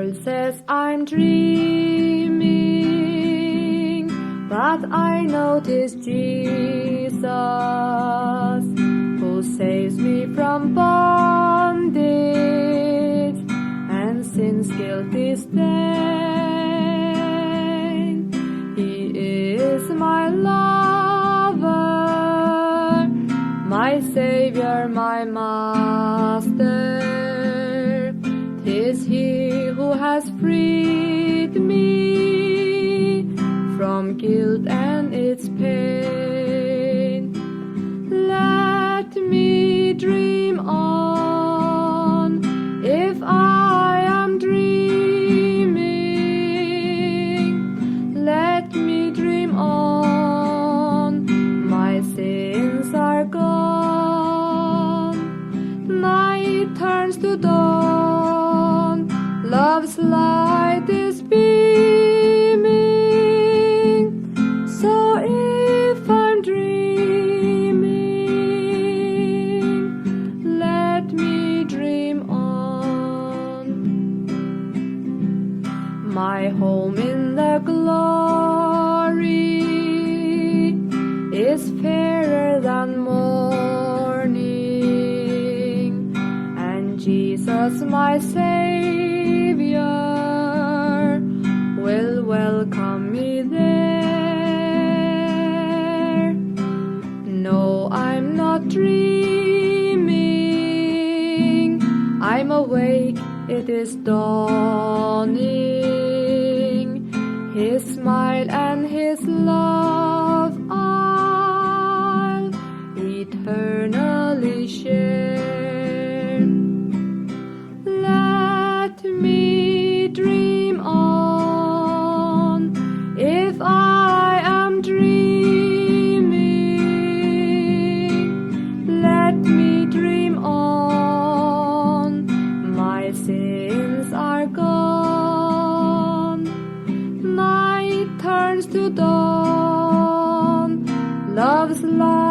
world says I'm dreaming, but I notice Jesus, who saves me from bondage and sin's guilty stain. He is my lover, my Savior, my Master. 'Tis He who has freed me from guilt and its pain. Let me dream on, if I am dreaming. Let me dream on, my sins are gone. Night turns to dawn, love's light is beaming. So if I'm dreaming, let me dream on. My home in the glory is fairer than morning, and Jesus, my Savior, will welcome me there. No, I'm not dreaming, I'm awake, it is dawning. His smile and His love I'll eternally share. Let me dream on, if I am dreaming. Let me dream on, my sins are gone. Night turns to dawn, love's light